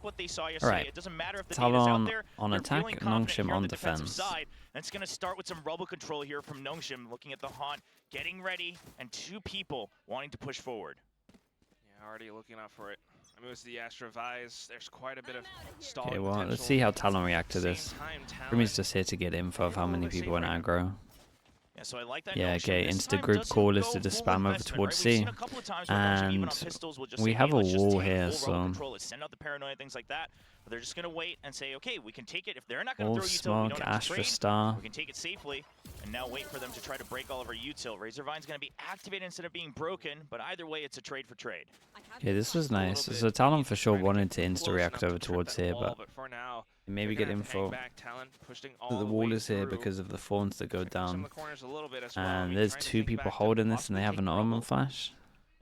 like what they saw yesterday. Right. It doesn't matter if the data's out Talon there. on They're attack, feeling confident Nongshim here on the defensive defense. side. And it's going to start with some rubble control here from Nongshim, looking at the haunt, getting ready, and 2 people wanting to push forward. Yeah, already looking out for it. I mean, it was the Astra Vise. There's quite a bit of stall. Okay, well, let's see how Talon react to this. Primmy's just here to get info of how many people in aggro. Yeah, so I like that. Yeah, okay, insta-group call is to just spam over towards C. And we have a wall here, so... Send out the paranoia, things like that. But they're just going to wait and say, okay, we can take it. If they're not going to All throw util, smoke, we don't have to Astra trade. Star. We can take it safely. And now wait for them to try to break all of our util. Razorvine's going to be activated instead of being broken. But either way, it's a trade for trade. Yeah, this was nice. So Talon for sure wanted to insta-react over towards here, but maybe get info that the wall is here because of the thorns that go down. And there's 2 people holding this and they have an Omen flash.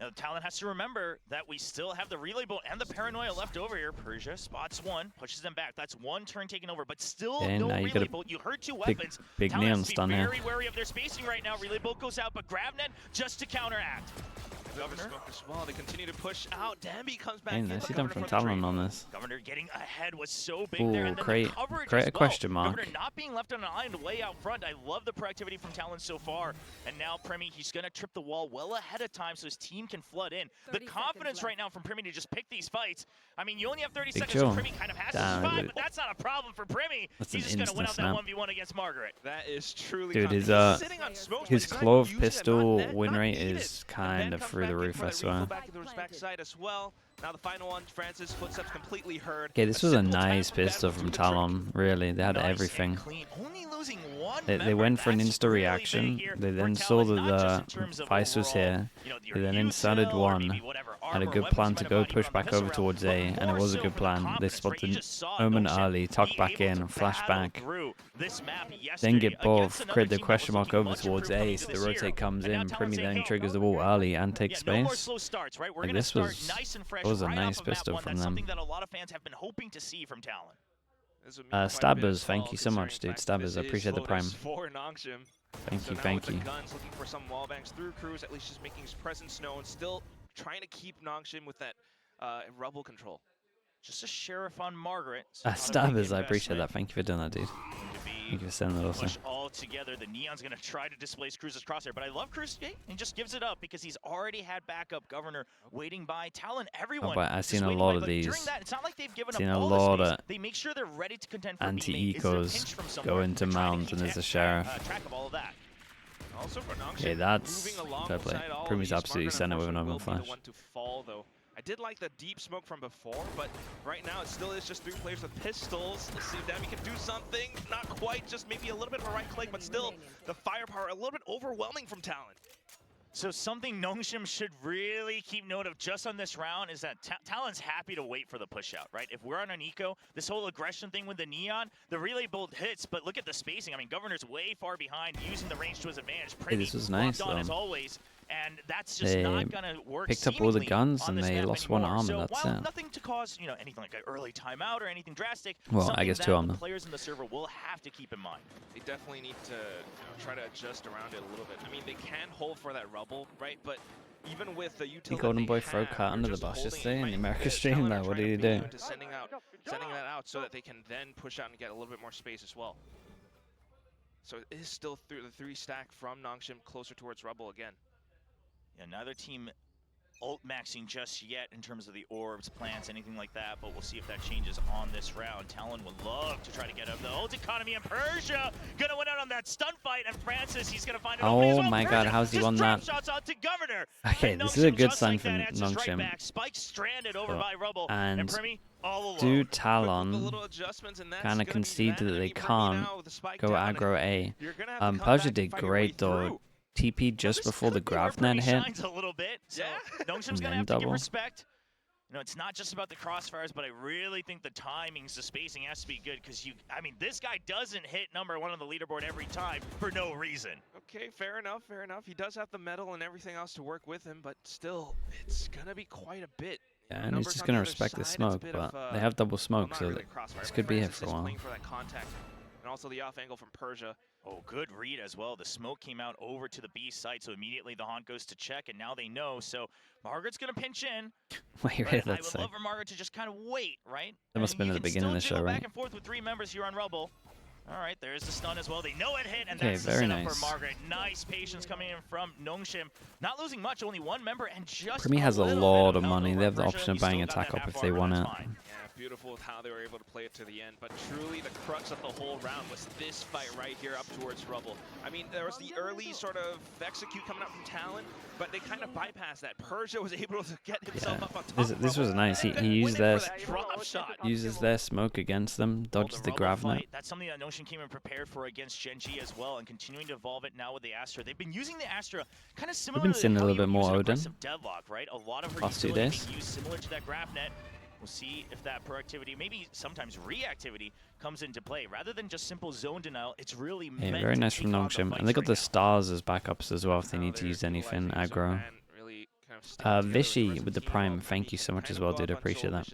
Now, Talon has to remember that we still have the relay bolt and the paranoia left over here. Persia spots one, pushes them back. That's 1 turn taken over, but still no relay bolt. You heard 2 weapons. Big neon stun here. Very wary of their spacing right now. Relay bolt goes out, but Gravnet just to counteract. Governor as well. They continue to push out. Dambi comes back. Hey, nicely done from Talon on this. Governor getting ahead was so big there. And then create a question mark. Governor not being left on an island way out front. I love the proactivity from Talon so far. And now Primmy, he's going to trip the wall well ahead of time so his team can flood in. The confidence right now from Primmy to just pick these fights. I mean, you only have 30 seconds, so Primmy kind of has to survive, but that's not a problem for Primmy. He's just going to win out that 1v1 against Margaret. That is truly Dude, his Clove pistol win rate is kind of through the roof, I swear. Now the final one, Francis, footsteps completely heard. Okay, this was a nice pistol from Talon, really. They had everything. They went for an insta reaction. They then saw that the Vice was here. They then inserted one. Had a good plan to go push back over towards A, and it was a good plan. They spotted Omen early, tuck back in, flash back. Then get both, create the question mark over towards A, so the rotate comes in. Primmy then triggers the wall early and takes space. Like this was a nice pistol from them. Stabbers, thank you so much, dude. Stabbers, I appreciate the prime. Thank you. Looking for some wall bangs through Cruz, at least just making his presence known. Still trying to keep Nongshim with that rubble control. Just a sheriff on Margaret. Stabbers, I appreciate that. Thank you for doing that, dude. Thank you for sending that also. Push all together. The Neon's going to try to displace Cruz's crosshair, but I love Cruz. He just gives it up because he's already had backup. Governor waiting by. Talon, everyone. But I've seen a lot of these. It's not like they've given seen up a all lot the space. of They make sure they're ready to contend for anti-ecos go into mounds and there's a sheriff. Track of all of that. Also for Nongshim, okay, that's fair play. Primmy's absolutely sent it with an Omen flash. I did like the deep smoke from before, but right now it still is just 3 players with pistols. Let's see if Dambi can do something. Not quite, just maybe a little bit of a right click, but still the firepower a little bit overwhelming from Talon. So something Nongshim should really keep note of just on this round is that Talon's happy to wait for the push out, right? If we're on an eco, this whole aggression thing with the Neon, the relay bolt hits, but look at the spacing. I mean, Governor's way far behind, using the range to his advantage. Hey, this was nice, though. As always. And that's just not going to work. Picked up all the guns and they lost one arm, and that's it. Nothing to cause, anything like an early timeout or anything drastic. Well, I guess 2 armor. Players in the server will have to keep in mind. They definitely need to try to adjust around it a little bit. I mean, they can hold for that rubble, right? But even with the utility, Golden Boy throw cut under the bus yesterday in the America stream. Now, what do you do? Sending that out so that they can then push out and get a little bit more space as well. So it is still through the 3 stack from Nongshim closer towards rubble again. Yeah, neither team ult maxing just yet in terms of the orbs, plants, anything like that, but we'll see if that changes on this round. Talon would love to try to get up the ult economy, and Persia gonna win out on that stun fight, and Francis, he's gonna find it. Oh my god, how's he won that? Shots out to Governor. Okay, this is a good sign from Nongshim. Right, Spike stranded over by rubble, and Primmy all alone. do Talon kind of concede that they can't go aggro A. Persia did great though. TP just before the Gravnet hit. A little bit, so Nongshim's gonna have to give respect. It's not just about the crossfires, but I really think the timings, the spacing has to be good because I mean, this guy doesn't hit #1 on the leaderboard every time for no reason. Okay, fair enough. He does have the metal and everything else to work with him, but still, it's gonna be quite a bit. Yeah, and he's just gonna respect the smoke, but they have double smoke, so this could be here for a while. And also the off angle from Persia. Oh, good read as well. The smoke came out over to the B site, so immediately the Haunt goes to check, and now they know. So Margaret's going to pinch in. Wait, I that's would love for Margaret to just kind of wait, right? That must have been at the beginning of the show, right? Back and forth with 3 members here on Rebel. All right, there's the stun as well. They know it hit, and okay, that's the very setup nice for Margaret. Nice patience coming in from Nongshim. Not losing much, only 1 member, and just Premi has a lot of money. They have the option of buying attack up if they want it. Yeah, beautiful with how they were able to play it to the end. But truly, the crux of the whole round was this fight right here up towards Rubble. I mean, there was the early sort of execute coming out from Talon, but they kind of bypassed that. Persia was able to get himself up on top. This was nice. He used uses their smoke against them, dodges the grav net. That's something that Notion came in prepared for against Gen G as well, and continuing to evolve it now with the Astra. They've been using the Astra kind of similar. We've been seeing a little bit more Odin. Deadlock, right? A lot of her Last 2 utility days. being used similar to that grav net. We'll see if that proactivity, maybe sometimes reactivity, comes into play. Rather than just simple zone denial, it's really meant very nice to from Nongshim. And they got the stars as backups as well if they need to use anything aggro. Vishy with the Prime, thank you so much as well, dude. I appreciate that.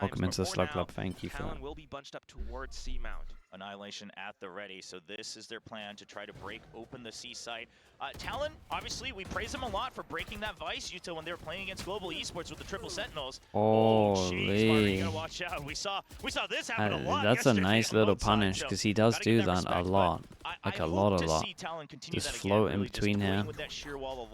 Welcome into the Slug Club. Thank you for that. Will be bunched up towards C Mount. Annihilation at the ready, so this is their plan to try to break open the C site. Talon, obviously, we praise them a lot for breaking that Vice Utah when they were playing against Global Esports with the Triple Sentinels. Holy. You gotta watch out. We saw this happen a lot. That's a nice little punish because he does do that a lot. Like a lot. Just float in between here.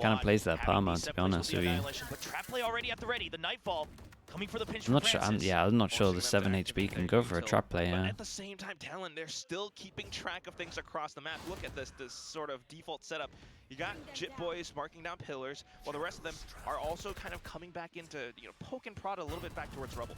Kind of plays that perma, to be honest with you. But trap play already at the ready. The Nightfall coming for the pinch. I'm not sure. I'm not sure the 7 HP can go for a trap play. But at the same time, Talon, they're still keeping track of things across the map. Look at this sort of default setup. You got Jit Boys marking down pillars, while the rest of them are also kind of coming back into, poke and prod a little bit back towards Rubble.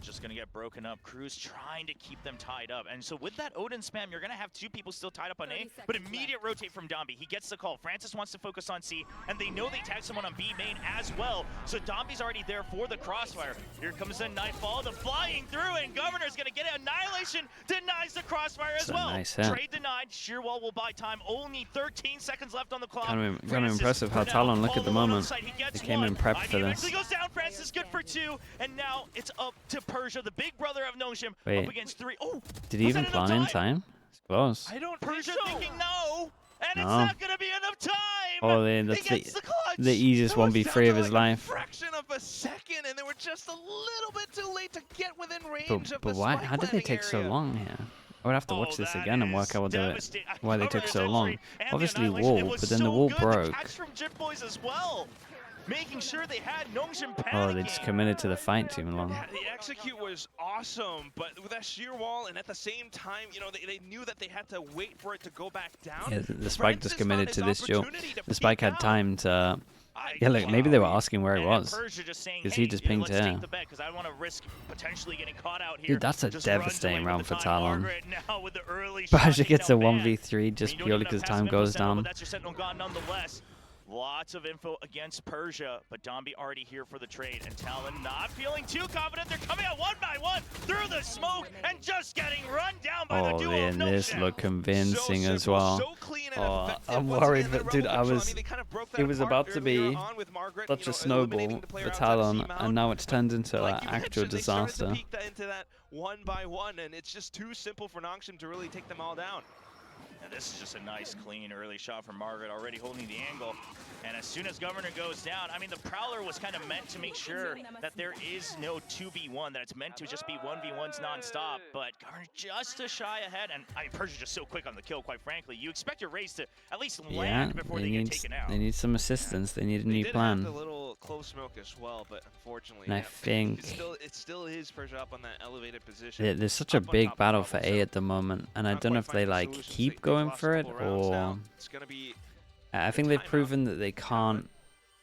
Just gonna get broken up. Cruz trying to keep them tied up. And so with that Odin spam, you're gonna have 2 people still tied up on A, but immediate rotate from Dombi. He gets the call. Francis wants to focus on C, and they know they tag someone on B main as well. So Dombi's already there for the crossfire. Here comes the Nightfall, the flying through, and Governor's gonna get it. Annihilation denies the crossfire as well. Nice Trade denied. Shearwall will buy time. Only 13 seconds left on the clock. Kind of impressive how Talon look at the moment. They came in prepped for this. Goes down. Francis good for 2, and now it's up to Persia, the big brother of Noshim, up against 3. Oh, did he even plan in time? It's close. I don't Persia think so. thinking no, and it's not going to be enough time. Oh, that's the easiest 1v3 of his life. Fraction of a second, and they were just a little bit too late to get within range of but the why? spike How did they take so long here? I would have to watch this again and work out why they took so long. Obviously wall, but then the wall broke. From Jit Boys as well. Making sure they had Nongshim panicking. Oh, they just committed to the fight too long. Yeah, the execute was awesome, but with that sheer wall, and at the same time, they knew that they had to wait for it to go back down. Yeah, the Spike just committed to this duel. The Spike had time to... Yeah, like maybe they were asking where he was, because he just pinged here. Dude, that's a devastating round for Talon. Persia gets a 1v3 just purely because time goes down. Lots of info against Persia, but Dombi already here for the trade, and Talon not feeling too confident. They're coming out 1 by 1 through the smoke and just getting run down by the duo. And this looked convincing as well. I'm worried, but dude, it was about to be such a snowball for Talon, and now it's turned into an actual disaster. Into that 1 by 1, and it's just too simple for Nongshim to really take them all down. And this is just a nice, clean, early shot from Margaret, already holding the angle. And as soon as Governor goes down, I mean, the Prowler was kind of meant to make sure that there is no 2v1, that it's meant to just be 1v1s nonstop. But Governor just a shy ahead, and I mean, Persia's just so quick on the kill, quite frankly. You expect your race to at least land before they get taken out. They need some assistance. They need a new plan. They did have the little close smoke as well, but unfortunately, and I think it still is Persia up on that elevated position. There's such a big battle for A at the moment, and I don't know if they like keep going for it or I think they've proven that they can't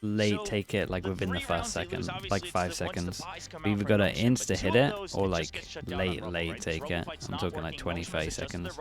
late take it like within the first second, like 5 seconds. We either gotta insta hit it or like late take it. I'm talking like 20-30 seconds.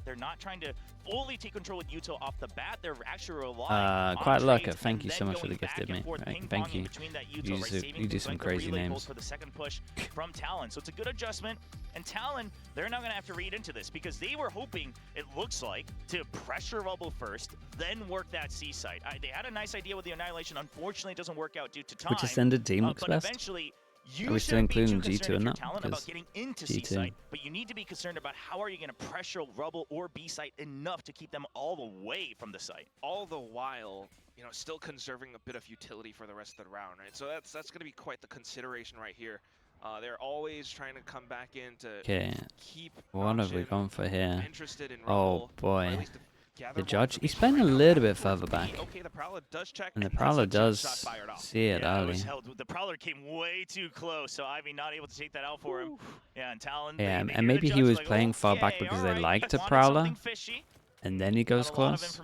They're not trying to fully take control with Yuto off the bat. They're actually relying Quite lucky. Thank you so much for the gifted, mate. Right, thank you. You do some crazy names. For the second push from Talon, so it's a good adjustment. And Talon, they're now going to have to read into this because they were hoping, it looks like, to pressure Rubble first, then work that C site. They had a nice idea with the Annihilation. Unfortunately, it doesn't work out due to time. Which ascended team looks but best? Eventually, You Are we still shouldn't be including too G2 concerned in if you're that? Talon about getting into G2. C-site, but you need to be concerned about how are you going to pressure Rubble or B-site enough to keep them all away from the site. All the while, you know, still conserving a bit of utility for the rest of the round, right? So that's going to be quite the consideration right here. They're always trying to come back in to keep what have we gone for here? interested in Oh boy. The judge, he's spent been a little bit further back. Okay, the Prowler does check, And the Prowler does see it early. The Prowler came way too close, so Ivy not able to take that out for him. Yeah, and Talon. Yeah, and maybe he was playing far back because they liked a Prowler. And then he goes close.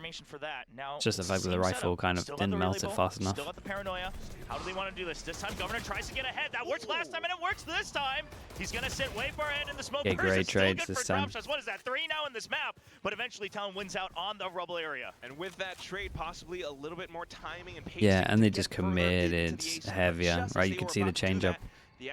Just the fact that the rifle kind of didn't melt it fast enough. Still got the paranoia. How do they want to do this? This time, Governor tries to get ahead. That worked last time, and it works this time. He's going to sit way far ahead in the smoke. Yeah, great trades this time. What is that? 3 now in this map. But eventually, Talon wins out on the Rubble area. And with that trade, possibly a little bit more timing and pacing. Yeah, and they just committed heavier, right? You can see the change up.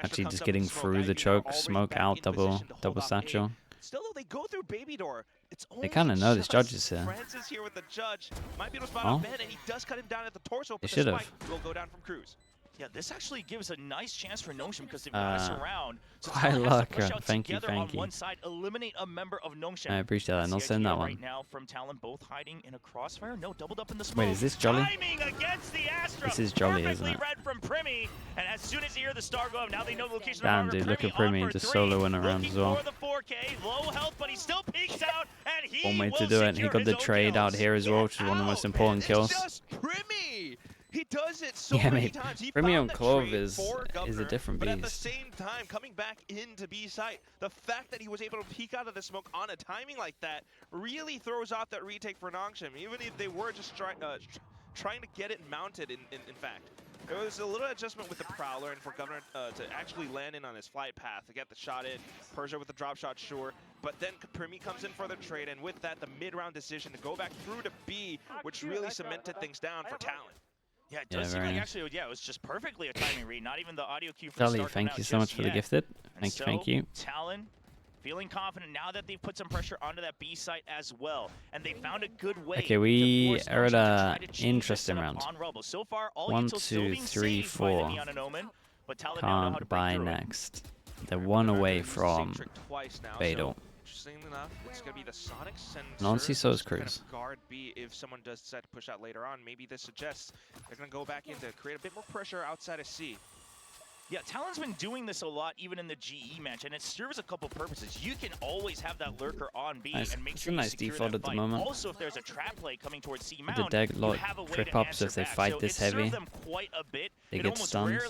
Actually, just getting through the choke, smoke out, double satchel. Still, though, they go through Baby Door. It's They kind of know this judge is here. Francis here with the judge. Might be able to spot on Ben, and he does cut him down at the torso. They should have. Will go down from Cruz. Yeah, this actually gives a nice chance for Notion because they've got us around. So quite lucky. Thank you. On one side, eliminate a member of Notion. I appreciate that. Not send that one. Right now from Talon, both hiding in a crossfire. No, doubled up in the smoke. Wait, is this Jolly? Timing against the Astra. This is Jolly, isn't it? Read from Primi, and as soon as you hear the star go up, now they know the location. Damn, dude, look at Primi just soloing around as well. For the 4K, low health, but he still peeks out, and he one way to do it. He got the trade out here as well, which is one of the most important kills. It's just Primi. He does it so yeah, many mate. times. He Primi on found Clove is a different beast. But at the same time, coming back into B site, the fact that he was able to peek out of the smoke on a timing like that really throws off that retake for Nongshim, even if they were just trying to get it mounted, in fact. There was a little adjustment with the Prowler and for Governor to actually land in on his flight path to get the shot in. Persia with the drop shot, sure. But then Primi comes in for the trade, and with that, the mid-round decision to go back through to B, which really cemented things down for Talon. Yeah, it does seem like actually, yeah, it was just perfectly a timing read, not even the audio cue for Jolly, the start. thank you so much for the gifted. Thank you. Talon feeling confident now that they've put some pressure onto that B site as well, and they found a good way. Okay, we are at an interesting round. So far, all 1, 2, 3, 4. Can't buy next. They're one away from Beidou. Interesting enough, it's going to be the Sonic sensor. Nancy so's Cruz. Guard B if someone does decide to push out later on. Maybe this suggests they're going to go back in to create a bit more pressure outside of C. Yeah, Talon's been doing this a lot, even in the GE match, and it serves a couple purposes. You can always have that lurker on B and make sure you secure default at the moment. Also, if there's a trap play coming towards C mount, the deck lot trip up, so if they fight this heavy, they get stunned.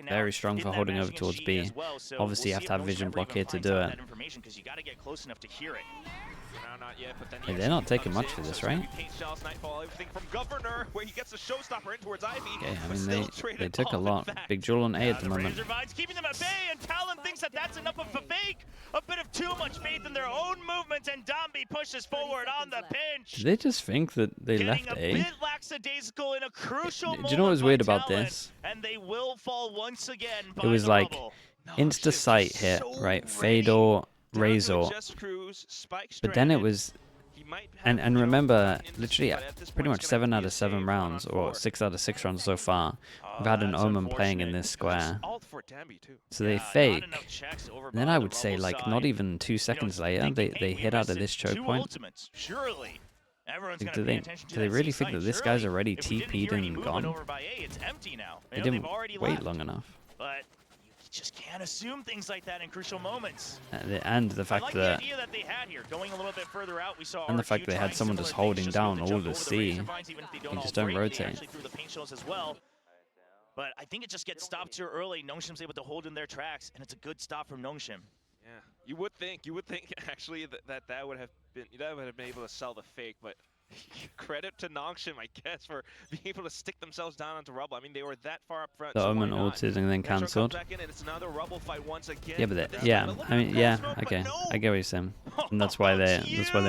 Very strong for holding over towards B. Obviously, you have to have vision block here to do it. Not yet, but then hey, they're not taking much for this, right? From Governor, where he gets the showstopper in towards Ivy. Yeah, I mean, they took a lot. Big Jewel on A at the moment. Keeping them at bay, and Talon thinks that that's enough of a fake. A bit of too much faith in their own movements, and Dombi pushes forward on the pinch. Did they just think that they left A? A bit lackadaisical in a crucial Do you know what was weird about this? And they will fall once again. It was like insta sight hit, right? Fedor, Razor. But then it was, and remember, literally pretty much 7 out of 7 rounds, or 6 out of 6 rounds so far, we've had an Omen playing in this square. So they fake, and then I would say like not even 2 seconds later, they hit out of this choke point. Do they really think that this guy's already TP'd and gone? They didn't wait long enough. Just can't assume things like that in crucial moments. And the fact that, they had here, going a little bit further out, we saw and the fact they had someone just holding down all the C, you just don't rotate. But I think it just gets stopped too early. Nongshim's able to hold in their tracks, and it's a good stop from Nongshim. Yeah, you would think actually that would have been able to sell the fake, but credit to Nongshim, I guess, for being able to stick themselves down onto Rubble. I mean, they were that far up front. The Omen ulted and then cancelled. Yeah, but I mean, yeah, okay, I get what you're saying. And that's why they're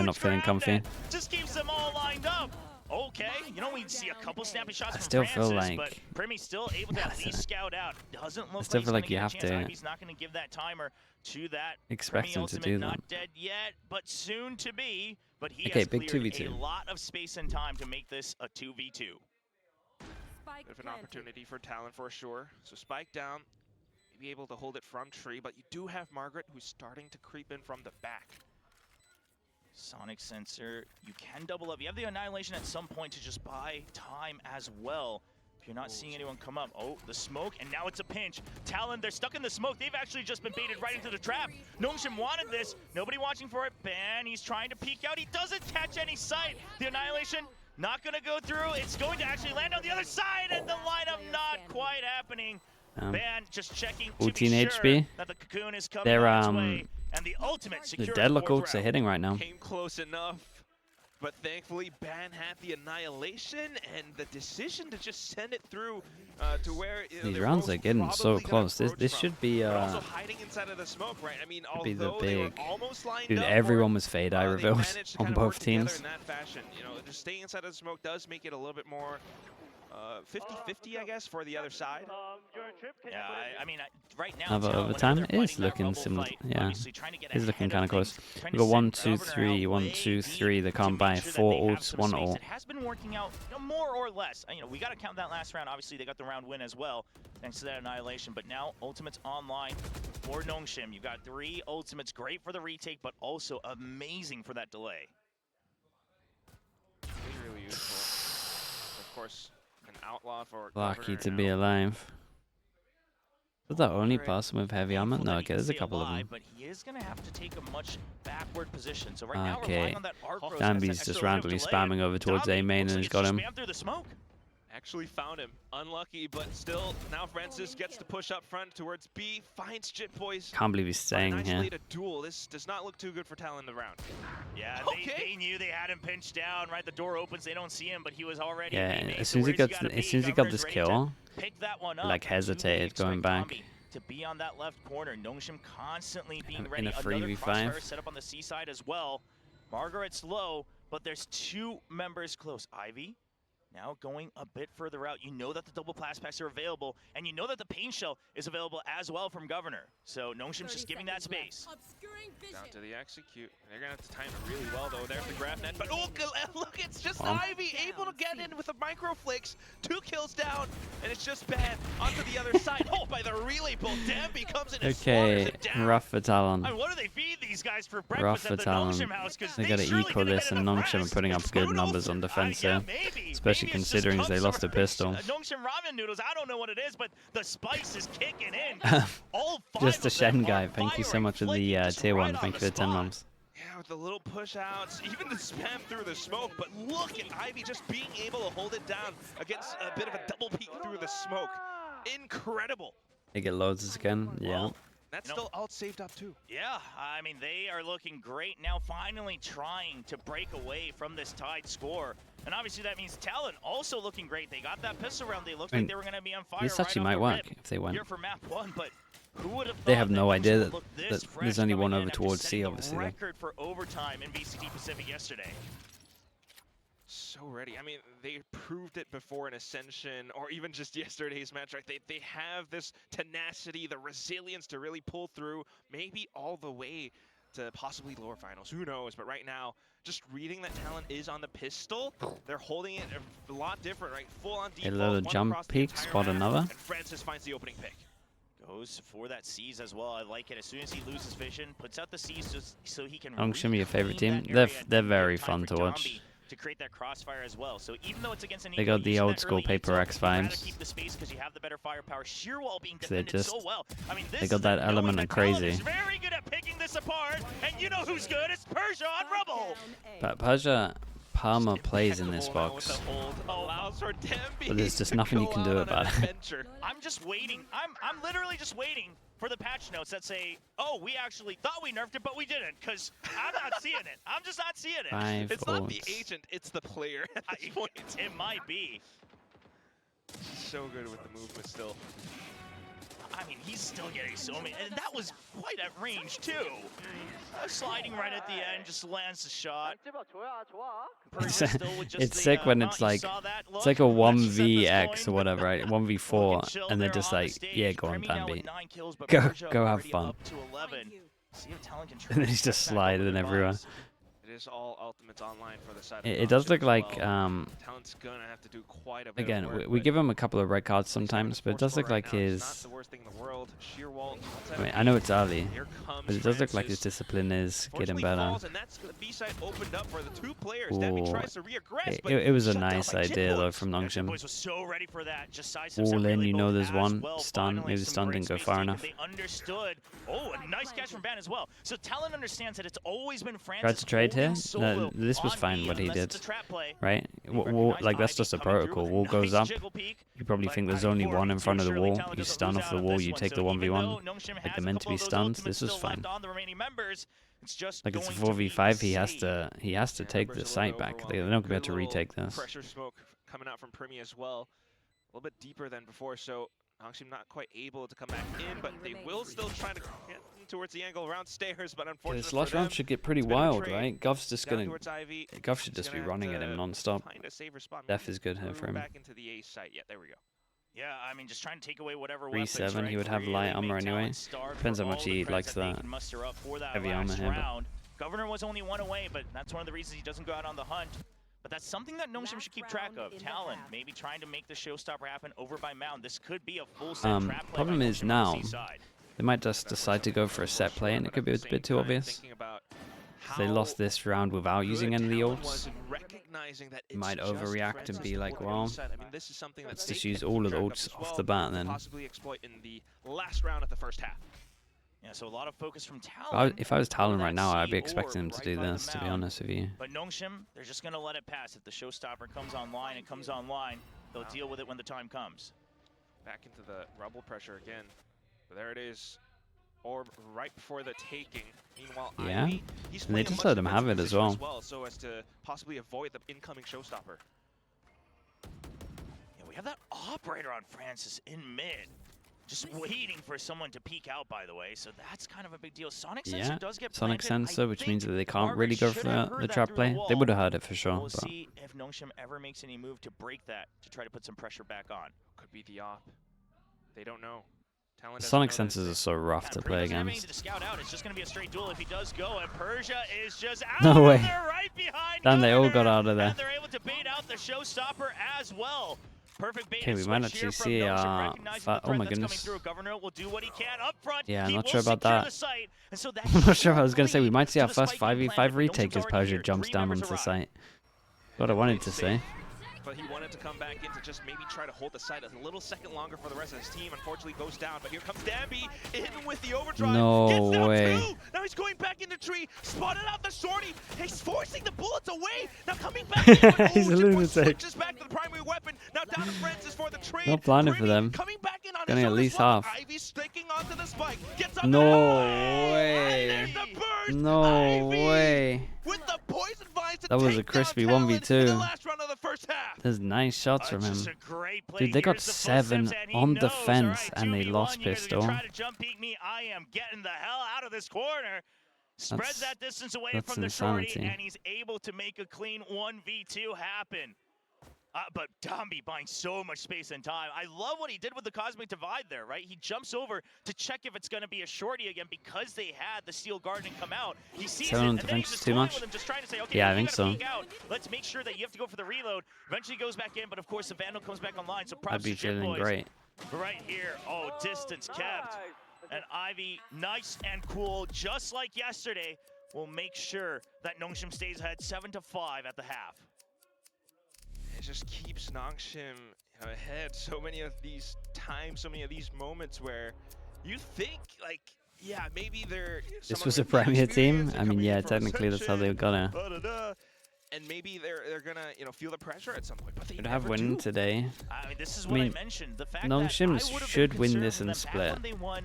not feeling comfy. Just keeps them all lined up. Okay, you know, we see a couple snappy shots I still from feel Francis, like but Primi's still able to at least scout out. Doesn't look I still like feel like you have to He's not going to give that timer to that. expect him to do that. Not dead yet, but soon to be. But he okay, has big cleared 2v2. a lot of space and time to make this a 2v2. Bit of an opportunity for Talon for sure. So Spike down. be able to hold it from tree, but you do have Margaret who's starting to creep in from the back. Sonic Sensor, you can double up. You have the Annihilation at some point to just buy time as well. If you're not seeing anyone come up. Oh, the smoke, and now it's a pinch. Talon, they're stuck in the smoke. They've actually just been baited right into the trap. Nongshim wanted this. Nobody watching for it. Ban, he's trying to peek out. He doesn't catch any sight. The Annihilation, not going to go through. It's going to actually land on the other side, and the lineup not quite happening. Ban just checking to be sure HP. that the cocoon is coming They're, on its way. And the ultimate The secure deadlock ults are hitting right now. Came close enough, but thankfully Ban had the Annihilation and the decision to just send it through to where these rounds are getting so close. This should be also hiding inside of the smoke, right? I mean, be the although they were big almost lined dude. up, Everyone was fade eye revealed on both teams. In that fashion, you know, just staying inside of the smoke does make it a little bit more 50-50, I guess, for the other side. Yeah, I mean, right now, overtime is looking similar. Yeah, it's looking kind of close. We got 1, 2, 3, 1, 2, 3. They can't buy 4 ults, 1 ult. It has been working out, more or less. You know, we got to count that last round. Obviously, they got the round win as well, thanks to that Annihilation. But now, ultimates online for Nongshim. You got 3 ultimates, great for the retake, but also amazing for that delay. Really useful. Of course. An outlaw for Lucky to be alive. Was that only person with heavy armor? No, okay, there's a couple of them. But he is going to have to take a much backward position. So right now, okay, on that Danby's just randomly spamming over towards A main and he's got him. Through the smoke. Actually found him. Unlucky, but still, now Francis gets to push up front towards B, finds Jit Boys. Can't believe he's staying here. A duel. This does not look too good for Talon in the round. Yeah, they knew they had him pinched down, right? The door opens, they don't see him, but he was already as soon as he got this kill, like hesitated going back. To be on that left corner, Nongshim constantly being ready. In a 3v5 set up on the C side as well. Margaret's low, but there's 2 members close. Ivy now going a bit further out. You know that the double blast packs are available, and you know that the pain shell is available as well from Governor. So Nongshim's just giving that space. Down to the execute. They're gonna have to time it really well though. There's the grab net, but oh look, it's just Ivy able to get in with a micro flicks. 2 kills down, and it's just Ban onto the other side. Oh, by the relay pull, Danby comes in and okay, rough for Talon. I mean, what do they feed these guys for breakfast at the Nongshim house? They gotta equal this, and Nongshim are putting up good numbers on defense here. Especially considering they lost a pistol. Nongshim ramen noodles, I don't know what it is, but the spice is kicking in. Just a Shen guy, thank you so much for the tier 1, thank you for the 10 months. Yeah, with the little push outs, even the spam through the smoke, but look at Ivy just being able to hold it down against a bit of a double peek through the smoke. Incredible. They get Lotus again, yeah. That's still alt saved up too. Yeah, I mean, they are looking great now, finally trying to break away from this tied score. And obviously that means Talon also looking great. They got that pistol round. They looked like they were going to be on fire. This actually might work if they win. Here for map 1, but who would have they have no idea that there's only one over towards C, obviously. Record for overtime in VCT Pacific yesterday. So ready. I mean, they proved it before in Ascension, or even just yesterday's match, right? They have this tenacity, the resilience to really pull through, maybe all the way to possibly lower finals. Who knows? But right now, just reading that Talon is on the pistol, they're holding it a lot different, right? Full on default. A little jump peek, spot another. And Francis finds the opening pick. Goes for that C's as well. I like it. As soon as he loses vision, puts out the C's just so he can. Nongshim, your favorite team? They're very fun to watch. To create that crossfire as well. So even though it's against an they got the old school Paper X vibes. Keep the space because you have the better firepower. Sheer wall being defended so well. I mean, they got that element of crazy. Very good at picking this apart, and you know who's good? It's Persia on Rubble. But Persia Palmer plays in this box, but there's just nothing you can do about it. I'm just waiting. I'm literally just waiting for the patch notes that say, oh, we actually thought we nerfed it, but we didn't, because I'm not seeing it. I'm just not seeing it. It's not the agent, it's the player at this point. It might be. So good with the movement still. I mean, he's still getting so many, and that was quite at range, too. Sliding right at the end, just lands the shot. It's sick when it's like a 1vx or whatever, right? 1v4, and they're just like, yeah, go on, Danby. Go have fun. And then he's just sliding everywhere. It is all ultimates online for the side. It does look like Talon's gonna have to do quite a bit again, of work, we give him a couple of red cards sometimes, but it does look like his. I mean, I know it's early, but it does look like his discipline is getting better. It was a nice idea though from Nongshim. All in, you know, there's one stun. Maybe the stun didn't go far enough. They understood. Oh, a nice catch from Ban as well. So Talon understands that it's always been Francis. Tried to trade here. No, this was fine what he did, right? Like that's just a protocol. Wall goes up. You probably think there's only one in front of the wall. You stun off the wall. You take the 1v1. Like they're meant to be stunned. This was fine. Like it's a 4v5. He has to take the site back. They're not gonna be able to retake this. Pressure smoke coming out from Primi as well. A little bit deeper than before, so Nongshim not quite able to come back in, but they will still try to get towards the angle around stairs, but unfortunately this last round should get pretty wild, right? Gov's just gonna... Gov should just be running at him non-stop. Def is good here for him. Back into the A site. Yeah, there we go. Yeah, I mean, just trying to take away whatever 3-7, he would have light armor anyway. Depends how much he likes that heavy armor here. Governor was only one away, but that's one of the reasons he doesn't go out on the hunt. But that's something that Nongshim should keep track of. Talon maybe trying to make the showstopper happen over by Mound. This could be a full set trap play. Problem is now, they might just decide to go for a set play, and it could be a bit too obvious. They lost this round without using any of the ults. Might overreact and be like, well, let's just use all of the ults off the bat then. Yeah, so a lot of focus from Talon. If I was Talon right now, I'd be expecting him to do this, to be honest with you. But Nongshim, they're just going to let it pass. If the showstopper comes online, it comes online. They'll deal with it when the time comes. Back into the rubble pressure again. But there it is. Orb right before the taking. Meanwhile, yeah, Ivy, and they just let him have it as well. So as to possibly avoid the incoming showstopper. Yeah, we have that operator on Francis in mid. Just waiting for someone to peek out, by the way, so that's kind of a big deal. Sonic Sensor does get Sonic planted. Sensor, which means that they can't really go for the trap play. They would have heard it for sure. We'll see if Nongshim ever makes any move to break that, to try to put some pressure back on. Could be the op. They don't know. Sonic Sensors are so rough to play against. To scout out. It's just going to be a straight duel if he does go, and Persia is just out no way. there right behind Damn, they all got out of there. And they're able to bait out the showstopper as well. Perfect bait. Okay, we might actually see oh my goodness. Governor will do what he can up front. Yeah, I'm not sure about that. I'm not sure. I was gonna say we might see our first 5v5 retake as Persia jumps down onto the site. What I wanted to say. But he wanted to come back in to just maybe try to hold the site a little second longer for the rest of his team. Unfortunately goes down, but here comes Danby in with the overdrive. No way. Now he's going back in the tree, spotted out the shorty. He's forcing the bullets away. Now coming back in. He's a lunatic. Switches back to the primary weapon. Now down to Francis for the trade. Not planning for them. Coming back in on getting at least half. Ivy sticking onto the spike. Gets up no way. No way. With the poison vines that was a crispy 1v2. The first half. There's nice shots from him. Dude, they got 7 on defense and they lost pistol. Try to jump peek me. I am getting the hell out of this corner. Spreads that distance away from the shorty, and he's able to make a clean 1v2 happen. But Dambi buying so much space and time. I love what he did with the Cosmic Divide there, right? He jumps over to check if it's going to be a shorty again because they had the Steel Garden come out. He sees it, and then he's just toying with him, just trying to say, okay, yeah, I think so. Let's make sure that you have to go for the reload. Eventually goes back in, but of course the Vandal comes back online, so props I'd be to Chip feeling boys. Great. Right here, distance kept. And Ivy, nice and cool, just like yesterday, will make sure that Nongshim stays ahead 7-5 at the half. It just keeps Nongshim ahead so many of these times, so many of these moments where you think, like, yeah, maybe they're... This was a Premier team? I mean, yeah, technically that's how they got it. And maybe they're gonna, feel the pressure at some point. But they should have win today. I mean, this is what I mentioned. The fact Nongshim should win this and split,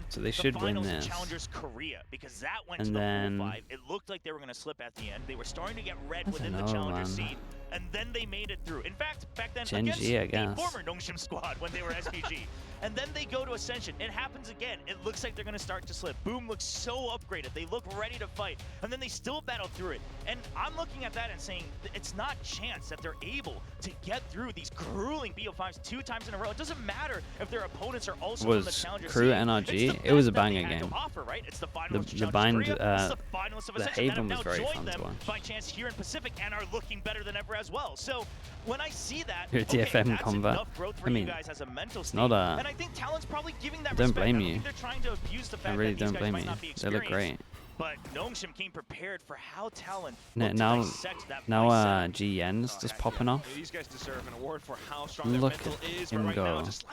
so they should win this. Korea, because that went and to then the 5. It looked like they were gonna slip at the end. They were starting to get red within the challenger seed, and then they made it through. In fact, back then against the former Nongshim squad when they were SPG. And then they go to Ascension. It happens again. It looks like they're going to start to slip. Boom looks so upgraded. They look ready to fight. And then they still battle through it. And I'm looking at that and saying, it's not chance that they're able to get through these grueling BO5s 2 times in a row. It doesn't matter if their opponents are also from the challenger Crew scene. NRG, it was a banger game. Offer, right? It's the The bind, the Haven was very fun to watch. By chance here in Pacific and are looking better than ever as well. So when I see that, your TFM combat, I mean, you guys as a mental it's not a. and I think Talon's probably giving that Don't blame you. They're trying to abuse the fact I really that these don't guys blame might you. not be They look great. But Nongshim came prepared for how Talon Now GN's just popping off. These guys deserve an award for how strong Look their mental is, at him right go. now, just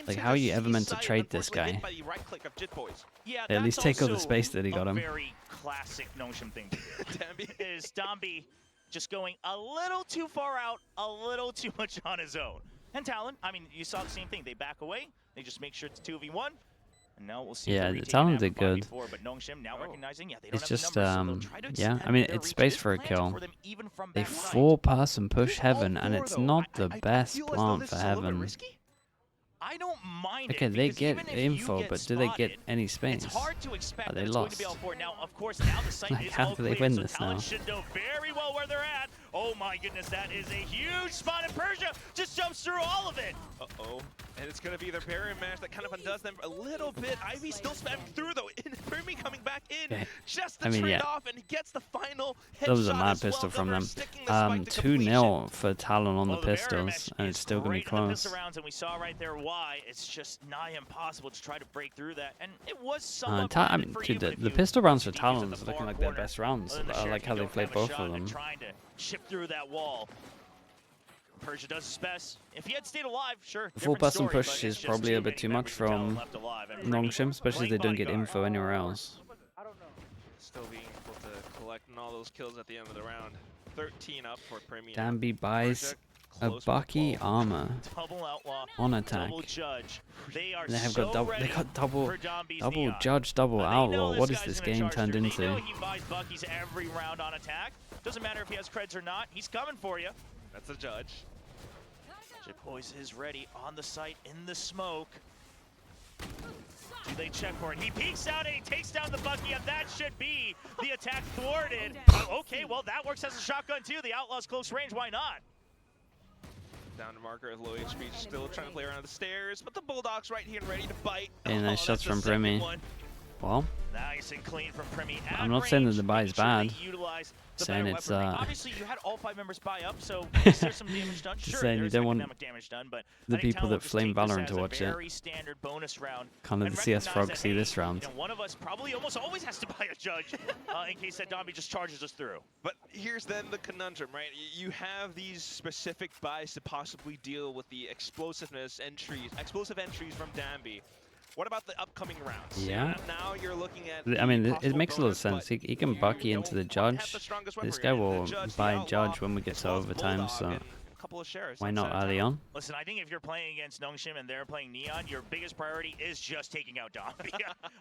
Like, how are you ever meant to trade this guy? yeah, At least take all the space that he got him. Very classic Nongshim thing. Is Dambi just going a little too far out, a little too much on his own. And Talon, I mean, you saw the same thing. They back away. They just make sure it's 2v1. And now we'll see. Yeah, the Talon did good. Before, but Nongshim now recognizing, yeah, they don't It's have just, the numbers, so yeah, I mean, it's space for a kill. They 4-person push Heaven, and it's not the best plant for Heaven. I don't mind okay, it they get info, but do they get any space? It's hard to expect Are they that lost? It's going to be all now, of course, now the site Like, is how all do they clear, win so this Talon now? should know very well where they're at. Oh my goodness, that is a huge spot, and Persia just jumps through all of it. Uh-oh. And it's going to be their barrier match that kind of undoes them a little bit. Ivy still spamming through, though. Primi coming back in. Okay. Just the trade-off, and he gets the final headshot. That was a mad pistol from them. 2-0 for Talon on the pistols, and it's still going to be close. And we saw right there why it's just nigh impossible to try to break through that. And it was I mean, dude, the pistol rounds for Talon is looking like their best rounds. I like how they played both of them. Trying to chip through that wall. Persia does his best. If he had stayed alive, sure. The 4-person push is probably a bit too much from Nongshim, especially if they don't get info anywhere else. Still being able to collect all those kills at the end of the round. 13 up for Premium. Dambi buys a Bucky armor on attack. They have got double judge, double outlaw. What is this game turned into? He buys Bucky's every round on attack. Doesn't matter if he has creds or not. He's coming for you. That's a judge. Jitboys is ready on the site in the smoke. Do they check for it? He peeks out and he takes down the Bucky, and that should be the attack thwarted. Okay, well, that works as a shotgun too. The Outlaw's close range, why not? Down to Marker with low HP, still trying to play around the stairs, but the Bulldog's right here and ready to bite. Hey, nice shots from Primi. Well, nice and clean from Primi. I'm not saying that the buy is bad. Saying it's obviously you had all 5 members buy up, so is there some damage done? Just sure, saying you don't want damage done, but the people that flame Valorant to watch it. Very standard bonus round. Kind of the CS Frog see this round. You know, one of us probably almost always has to buy a judge in case that Dambi just charges us through. But here's then the conundrum, right? You have these specific buys to possibly deal with the explosive entries from Dambi. What about the upcoming rounds? Yeah. Now you're looking at. I mean, it makes a lot of sense. He can Bucky into the judge. This guy will buy judge when we get to overtime, so why not early on? Listen, I think if you're playing against Nongshim and they're playing Neon, your biggest priority is just taking out Dambi.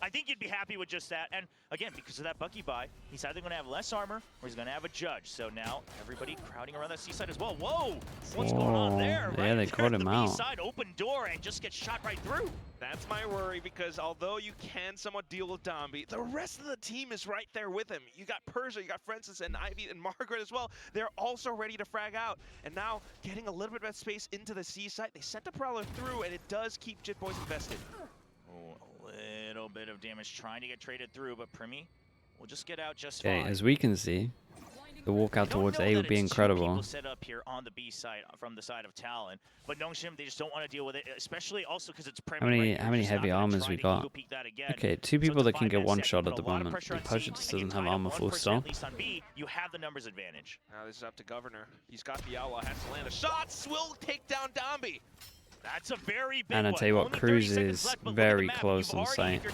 I think you'd be happy with just that. And again, because of that Bucky buy, he's either going to have less armor or he's going to have a judge. So now everybody crowding around that C-side as well. Whoa! What's going on there? Yeah, right they caught him out. B-side, open door and just get shot right through. That's my worry, because although you can somewhat deal with Dambi, the rest of the team is right there with him. You got Persia, you got Francis and Ivy and Margaret as well. They're also ready to frag out. And now getting a little bit of space into the C site. They sent a Prowler through, and it does keep Jitboys invested. Oh, a little bit of damage trying to get traded through, but Primi will just get out just fine. Okay, as we can see, the walkout towards A would be incredible. Set up here on the B side from the side of Talon, but Nongshim, they just don't want to deal with it, especially also because it's Primi. How many heavy armors we got? Okay, 2 people that can get one shot at the moment. Persia just doesn't have armor full stop. You have the numbers advantage. Now this is up to Governor. He's got the Outlaw, has to land a shot. Will take down Dambi. That's a very big and I tell you what, Cruz is very close on site.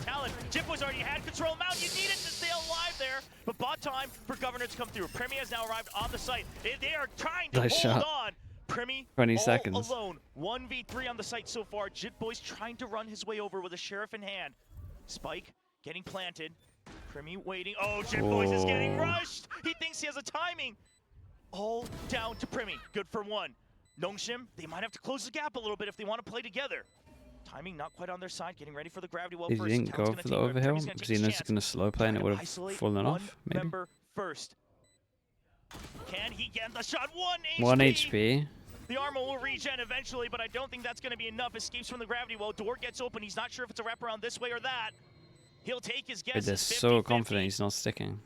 Jitboys already had control mount. You needed to stay alive there, but bot time for Governor to come through. Primi has now arrived on the site. They are trying to hold on. Primi 20 all seconds alone. 1v3 on the site so far. Jitboys trying to run his way over with a sheriff in hand. Spike getting planted. Primi waiting. Oh, Jitboys is getting rushed. He thinks he has a timing. All down to Primi. Good for 1. Nongshim, they might have to close the gap a little bit if they want to play together. Timing not quite on their side, getting ready for the gravity well first. He didn't go for the overhill because he knows he's going to slow play and it would have fallen off, maybe. First. Can he get the shot? 1 HP. The armor will regen eventually, but I don't think that's going to be enough. Escapes from the gravity well. Door gets open. He's not sure if it's a wraparound this way or that. He'll take his guess. They're so confident he's not sticking.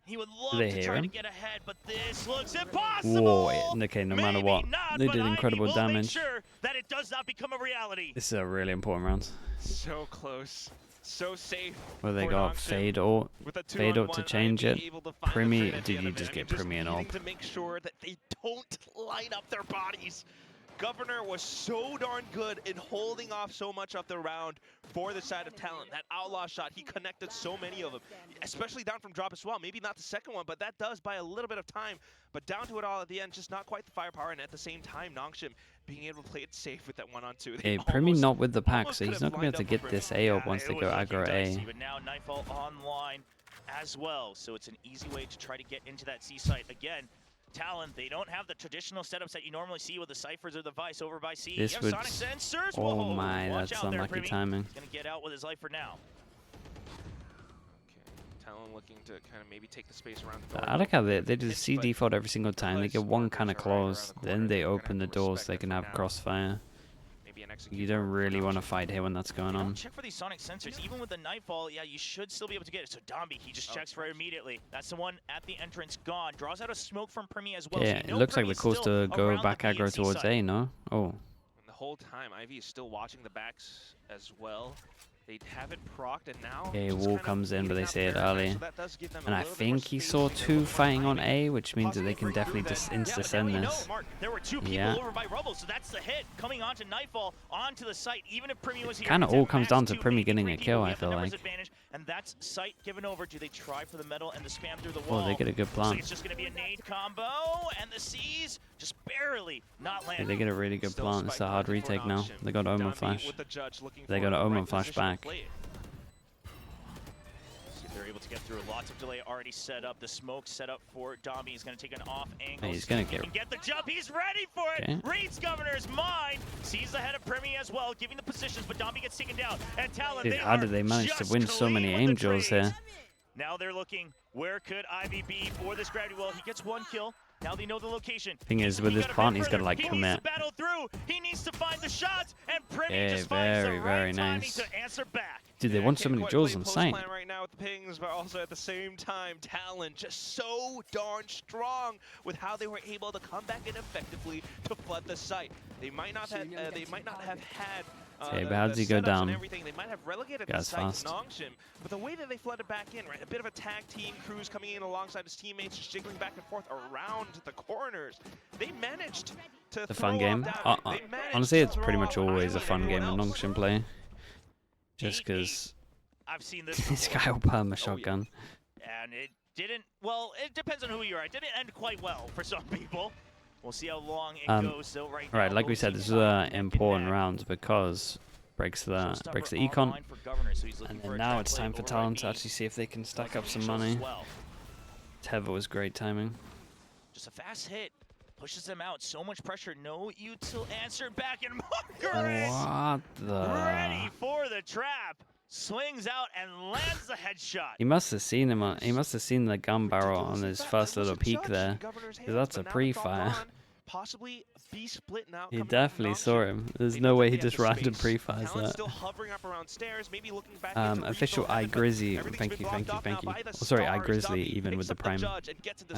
He would love to try to get ahead, but this looks impossible. Whoa, okay, no matter what, they did incredible damage. Sure that it does not become a reality. This is a really important round. So close, so safe. Where they got fade up to change it. Primy, did you just get Primy and all? To make sure that they don't light up their bodies. Governor was so darn good in holding off so much of the round for the side of Talon. That outlaw shot, he connected so many of them, especially down from drop as well. Maybe not the second one, but that does buy a little bit of time. But down to it all at the end, just not quite the firepower, and at the same time, Nongshim being able to play it safe with that 1-on-2. Hey, Primy not with the pack, so he's not going to be able to get this A up once they go aggro A. But now Nightfall online as well, so it's an easy way to try to get into that C site again. Talon, they don't have the traditional setups that you normally see with the Cyphers or the Vice over by C. This would... Oh my, Watch that's out there, unlucky Primy. timing. He's going to get out with his life for now. Okay, Talon looking to kind of maybe take the space around the door. I like how they do the C default every single time. They get one kind of close, then they open the doors so they can have crossfire. You don't really want to fight here when that's going on. Check for these sonic sensors. Even with the Nightfall, yeah, you should still be able to get it. So Dombi, he just checks for it immediately. That's the one at the entrance gone. Draws out a smoke from Primy as well. Yeah, so it looks like the course to go back aggro towards side. A, no? Oh. And the whole time, Ivy is still watching the backs as well. They have it procced, and now Okay, wall comes in, but they say it early. And I think he saw two fighting on A, which means that they can definitely just insta-send this. There were two people over by Rubble, so that's the hit coming onto Nightfall onto the site. Even if Primy was here, kind of all comes down to Primy getting a kill, I feel like. And that's site given over. Do they try for the metal and the spam through the wall? Oh, they get a good plant. It's just going to be a nade combo, and the C's just barely not landing. Yeah, they get a really good plant. It's a hard retake now. They got Omen Flash. They got an Omen Flash back. They're able to get through. Lots of delay already set up. The smoke set up for Dombi. He's going to take an off angle. Hey, he's going to get the jump. He's ready for it. Reads Governor's mind. Sees the head of Primy as well, giving the positions, but Dombi gets taken down. And Talon, dude, how did they manage to win so many angels here? Now they're looking, where could Ivy be for this gravity well? He gets one kill. Now they know the location. Thing is, with this plant, he's got to like commit. He needs to battle through. He needs to find the shots, and Primy just finds the right timing nice. to answer back. Dude, they want so many jewels on site. Right now with the pings, but also at the same time, Talon just so darn strong with how they were able to come back in effectively to flood the site. They might not have. Had. Okay, but how does he go down? They might have relegated the site to Nongshim, but the way that they flooded back in, right? A bit of a tag team, Cruz coming in alongside his teammates, just jiggling back and forth around the corners. They managed to. The fun game. Honestly, it's pretty much always a fun game when Nongshim play. Just because I've seen this guy will perm a shotgun. And it didn't, well, it depends on who you are. It didn't end quite well for some people. We'll see how long it goes. So right, like we said, this is an important round because breaks the econ. And then now it's time for Talon to actually see if they can stack up some money. Teva was great timing. Just a fast hit. Pushes them out. So much pressure. No util answer back. And Margaret what the? Ready for the trap. Swings out and lands the headshot. He must have seen him. He must have seen the gun barrel on his first little peek there. Because that's a pre-fire. Possibly be split now. He definitely saw him. There's no way he just random pre-fires that. Still hovering up around stairs, maybe looking back official iGrizzly, thank you. Oh, sorry, iGrizzly, even with the prime. I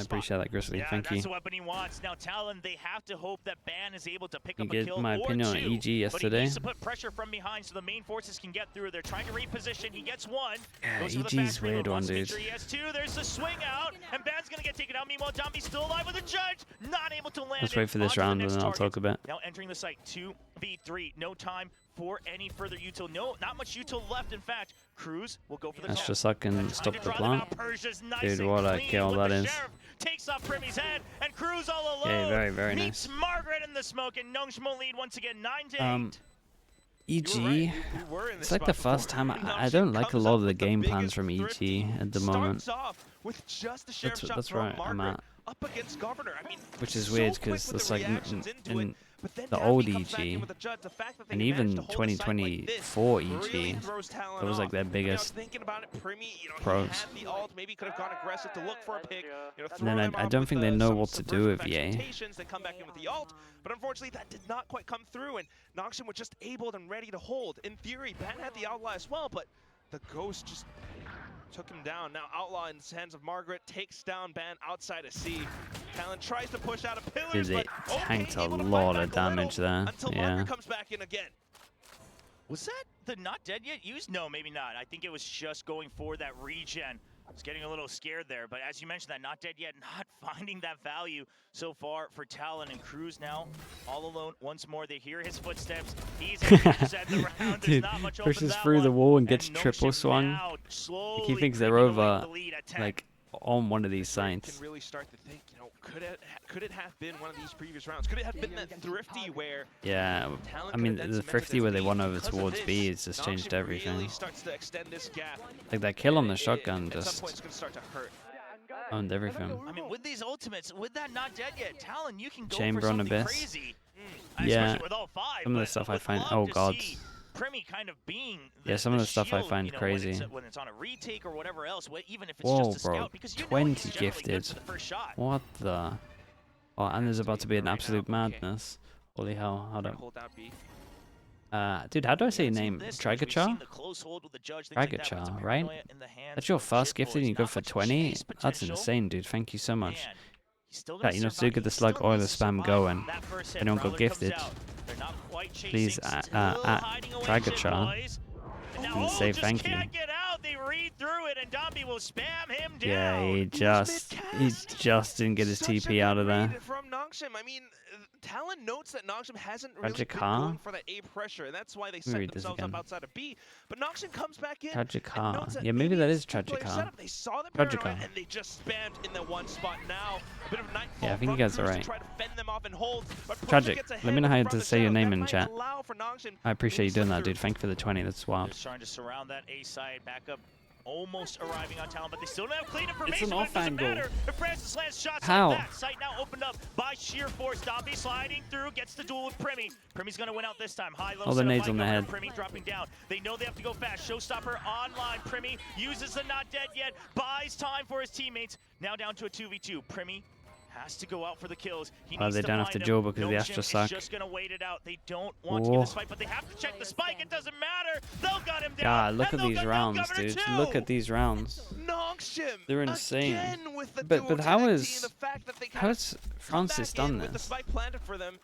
appreciate that, Grizzly, thank you. That's the weapon he wants. Now Talon, they have to hope that Ban is able to pick up a kill. You get my opinion on EG yesterday. But he needs to put pressure from behind so the main forces can get through. They're trying to reposition. He gets one. EG's weird one, dude. He has two. There's the swing out, and Ban's gonna get taken out. Meanwhile, Dombi's still alive with a judge, not able to land. Let's wait for this round and then I'll talk about. Now entering the site, 2v3. No time for any further util. No, not much util left. In fact, Cruz will go for the That's just so I can stop the plant. Dude, what a kill that is. Takes off Primy's head, and Cruz all alone. Okay, very meets nice. Margaret in the smoke, and Nongshim will lead once again, 9-8. EG, it's like the first time I don't like a lot of the game plans from EG at the moment. That's right, I'm at. Up against Governor. I mean, which is weird because it's like But then the Dambi old comes back in EG, with the judge. The fact that they and managed even to hold a site like this 2024 really EG. throws Talon That was like off. their I was biggest thinking about it, Primi, you know, pros. he had the ult, maybe could have gone aggressive to look for a pick, you know, And throw then them I off don't with think they know some what to do subversive with EA. expectations, then come back in with the ult. But unfortunately, that did not quite come through, and Noxian was just able and ready to hold. In theory, Ban had the Outlaw as well, but the Ghost just took him down. Now Outlaw in the hands of Margaret takes down Ban outside of C. Talon tries to push out of pillars, Dude, but they tanked a able to fight lot back of a little damage there. until Yeah. Margaret comes back in again. Was that the not dead yet used? No, maybe not. I think it was just going for that regen. I was getting a little scared there, but as you mentioned, that not dead yet, not finding that value so far for Talon, and Cruz now all alone once more. They hear his footsteps. He's able to just end the round. There's Dude, not much pushes open through that the one. wall and gets And triple Noxian swung. now Like, he slowly thinks they're creeping away over, the lead at 10. like, on one of these Can sites. really start to think, you know, could it have been one of these previous rounds? Could it have been that thrifty where Yeah, Talon I could mean, have then the cemented thrifty this where they lead? won over Because of towards this, B, it's just changed Noxian everything. really starts to extend this gap. Like that kill on the At shotgun some just point it's gonna start to hurt. owned everything. I mean, with these ultimates, with that not dead yet, Talon, you can go Chamber for on something Abyss. crazy. Yeah, Especially with all five. some of the but stuff I would find- love oh to God. see Primi kind of being Yeah, some of the stuff I shield, find you know, crazy. when it's on a retake or whatever else, even if it's Whoa, just a bro, scout, because you know 20 he's generally good gifted. for the first shot. What the? Oh, and there's about to be an absolute Okay. madness. Holy hell, hold up. Hold out B. Dude, how do I say your We've seen name? this, we've seen Dragachar? the close hold with the judge, things like that, but it's a Dragachar, right? paranoia in the hands That's your of first Chip gifted and you Boys. go Not for much 20? chase That's potential. insane, dude. Thank you so much. Man, he's still Yeah, gonna you know, so survive. good the He slug still oil needs to spam survive. going. That first hit, They don't go Prowler comes gifted. out. They're not quite chasing, Please, still Dragachar. hiding away, Chip Boys. And now, And say just thank can't you. get out. They read through it, and Dambi will spam him down. Yeah, he mid-cast. just didn't get his Such a TP out of good there. read from Noxian. I mean, Talon notes that Noxian hasn't really been Dragachar? going for that A pressure, and that's why they me set read this themselves up again. outside of B. But Noxian comes back in. Dragachar. And notes that Yeah, maybe that is two-player Dragachar. setup. They saw the paranoia, Dragachar. and they just spammed in the one spot. Now a bit of nightfall. Yeah, I think you from guys are Cruz to right. try to fend them off and hold, but Proza Tragic. gets Let ahead me know how from to the say your shadow. name That in might chat. allow for Noxian I appreciate you to doing slip that, dude. through. Thank you for the 20. That's wild. Just trying to surround that A side, back up, almost arriving on Talon, but they still don't have clean information. an But off it doesn't angle. matter. If Francis lands shots How? like that, site now opened up by sheer force. Dambi sliding through, gets the duel with Primi. Primi's gonna win out this time. High, low, All the setup, nades high on the cover, head. Primi dropping down. They know they have to go fast. Showstopper online. Primi uses the not dead yet, buys time for his teammates. Now down to a 2v2. Primi has to go out for the kills. He Well, needs they to don't have find to him. duel because the Noxian Astra is suck. just gonna wait it out. They don't want to give Whoa. this fight, but they have to check the spike. It doesn't matter. They'll gut him down. God, look and at they'll these gut down rounds, Governor dude. too. Look at these rounds. Noxian They're insane. again with the But duel how connecting, is- the fact that they How kind has of come Francis back in done with the this? spike planted for them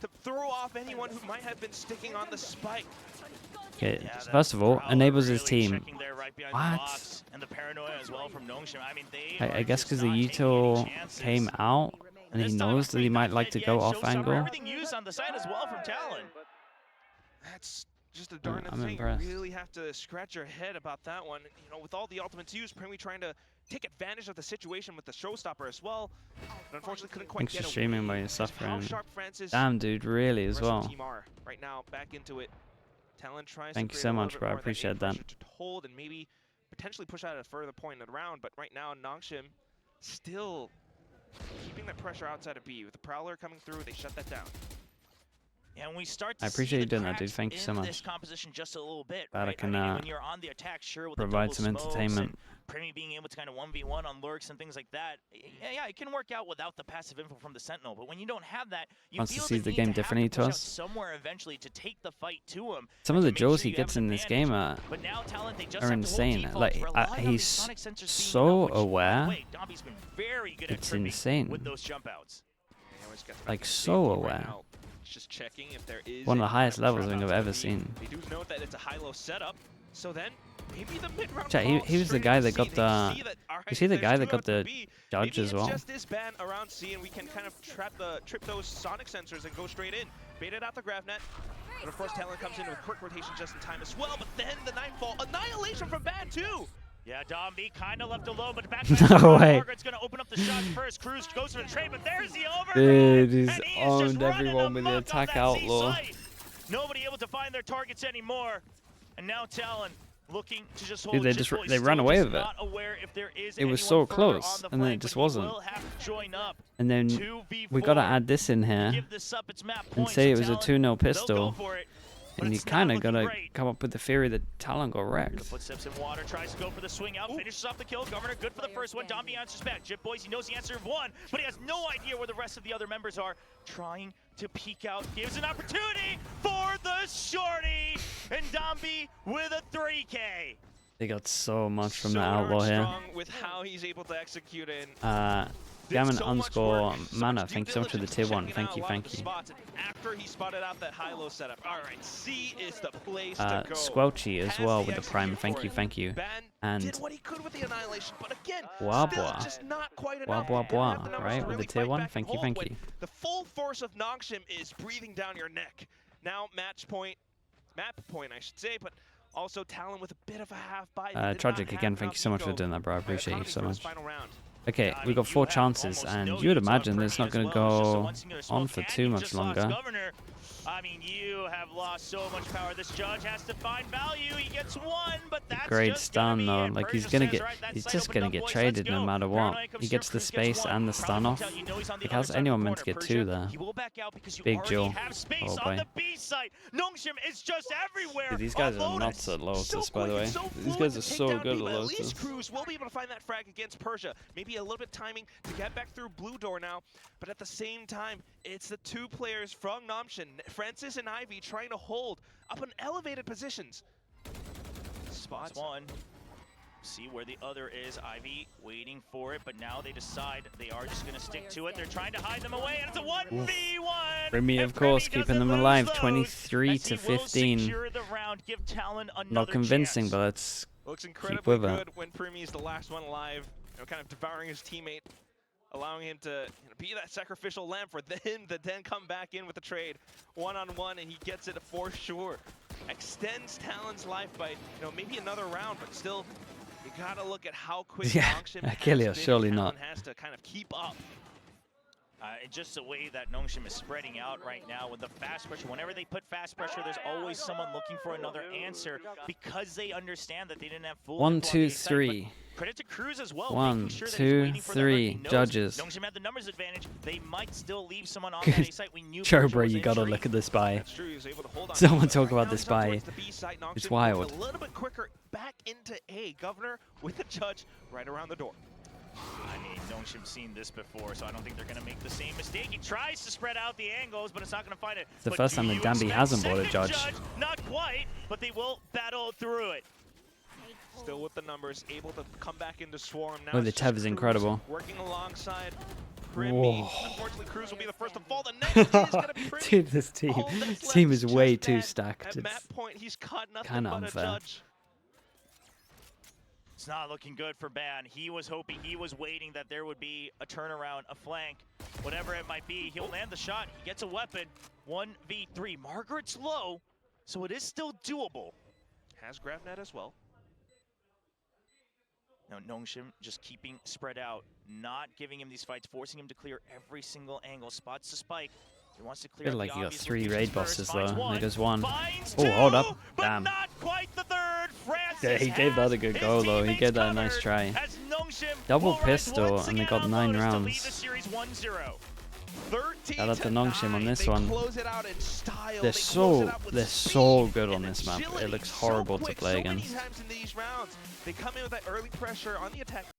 to throw off anyone who might have been sticking on the spike. Okay, Yeah, that first of all, Prowler enables his really team. checking there right behind What? the box, and the paranoia as well from Noxian. I mean, they I are guess just because the not taking any util chances. came out and he This time, knows that he Primi might not like dead to yet. go off Showstopper, angle. Everything used on the side as well from Talon. That's just a darn I'm thing. impressed. You really have to scratch your head about that one. You know, with all the ultimates used, Primi trying to take advantage of the situation with the showstopper as well. But unfortunately couldn't quite Thanks get for streaming away. while you're Just how suffering. sharp Francis Damn, dude, really as the rest of well. the team are right now back into it. Talon tries Thank to you create so a little much, bit bro. I more of that appreciate A that. pressure to hold and maybe potentially push out at a further point in the round. But right now, Noxian still keeping that pressure outside of B. With the Prowler coming through, they shut that down. And we start to I appreciate see you the doing that, dude. cracks Thank you so in much. this composition just a little bit. Glad I right? can, mean, when you're on the attack, sure, with the provide double some smokes entertainment. and Primi being able to kind of 1v1 on lurks and things like that, yeah, it can work out without the passive info from the Sentinel. But when you don't have that, you Wants to feel see the need game to have differently to push out us. somewhere eventually to take the fight to him. Some and of the to make duels sure he you have gets an in this advantage. game are But now Talon, they just have to hold insane. defaults, Like, rely on these he's sonic sensors being so up, which, by the aware. way, Dambi's been very good It's at tripping insane. with those jump outs. They always get the Like, best so safety right aware. now. Just checking if there is One of the any highest kind of levels I trap think I've outside ever of B. seen. They do note that it's a high-low setup, so then maybe the mid-round Chat, call he was the straight guy into that C. got They the- see that, alright, is he the there's guy that two got out to the B. judge Maybe as well? it's just this ban around C, and we can kind of trip those sonic sensors and go straight in. Baited out the grav net. But of course, Talon comes in with quick rotation just in time as well. But then the Nightfall, annihilation from Ban too. Yeah, Dambi kind of left alone, but back No way. Margaret's going to open up the shots first. Cruz goes for the trade, but there's the overgrab. Dude, he's and he is just owned running everyone with the amok on attack that C outlaw. site. Nobody able to find their targets anymore. And now Talon looking to just hold. Dude, they ran away with it. It was so close, and then it just wasn't. And then we gotta add this in here and say it was a 2-0 pistol. And you kind of gotta come up with the theory that Talon got wrecked. Footsteps in water, tries to go for the swing out, finishes off the kill. Governor good for the first one. Domby answers back. Jip Boys, he knows the answer of one, but he has no idea where the rest of the other members are. Trying to peek out, gives an opportunity for the shorty, and Domby with a 3K. They got so much from the outlaw here. With how he's able to execute in. Gammon _ Mana, thank you so much for the tier 1. Thank you. After he spotted out that high-low setup. Alright, C is the place to go. Squelchy as well with the prime, thank you. And did what he could with the annihilation, but again, Wabwa, just not quite enough. Right, with the tier 1, thank you. The full force of Nongshim is breathing down your neck. Now map point I should say, but also Talon with a bit of a half buy. Tragic again, thank you so much for doing that, bro. I appreciate you so much. Okay, we got 4 chances, and you would imagine that it's not going to go on for too much longer. I mean, you have lost so much power. This judge has to find value. He gets one, but that's great stun though. Like he's just gonna get traded no matter what. He gets the space and the stun off. Like how's anyone meant to get 2 there? Big Jewel. Oh boy. Dude, these guys are nuts at Lotus, by the way. These guys are so good at Lotus. At least Cruz will be able to find that frag against Persia. Maybe a little bit timing to get back through blue door now, but at the same time, it's the 2 players from Nongshim, Francis and Ivy, trying to hold up in elevated positions. Spots one. See where the other is. Ivy waiting for it, but now they decide they are just going to stick to it. They're trying to hide them away, and it's a 1v1. Remy, of course, keeping them alive, 23 to 15. Not convincing, but let's keep with it. When Primi is the last one alive, kind of devouring his teammate, allowing him to be that sacrificial lamb for him to then come back in with the trade one-on-one, and he gets it for sure. Extends Talon's life by maybe another round, but still, you gotta look at how quick Nongshim has to kind of keep up. Just the way that Nongshim is spreading out right now with the fast pressure. Whenever they put fast pressure, there's always someone looking for another answer because they understand that they didn't have full. 1, 2, 3. Credit to Cruz as well. 1, 2, 3. Judges. Nongshim had the numbers advantage. They might still leave someone on that A site. We knew. Bro, you gotta look at this buy. Someone talk about this buy. It's wild. A little bit quicker back into A. Governor with the judge right around the door. I mean, Nongshim's seen this before, so I don't think they're going to make the same mistake. He tries to spread out the angles, but it's not going to find it. It's the first time that Dambi hasn't bought a judge. Not quite, but they will battle through it. Still with the numbers, able to come back into Swarm now. Oh, the Tev is incredible. Working alongside Primi. Unfortunately, Cruz will be the first to fall. The next is going to be Primi. Dude, this team is way too stacked. At that point, he's caught nothing kind of but unfair. a judge. It's not looking good for Ban. He was hoping, he was waiting that there would be a turnaround, a flank, whatever it might be. He'll land the shot. He gets a weapon. 1v3. Margaret's low, so it is still doable. Has GrabNet as well. Now Nongshim just keeping spread out, not giving him these fights, forcing him to clear every single angle. Spots to Spike. He wants to clear. I feel like you got 3 raid bosses though. One, There's 1. Oh, hold up. Damn. Not quite the 3rd. Francis Yeah, he gave that a good go though. He gave that a nice try. Double pistol, and they got 9 rounds. Shout out to Nongshim on this one. They're so good on this map. It looks horrible to play against. They come in with that early pressure on the attack.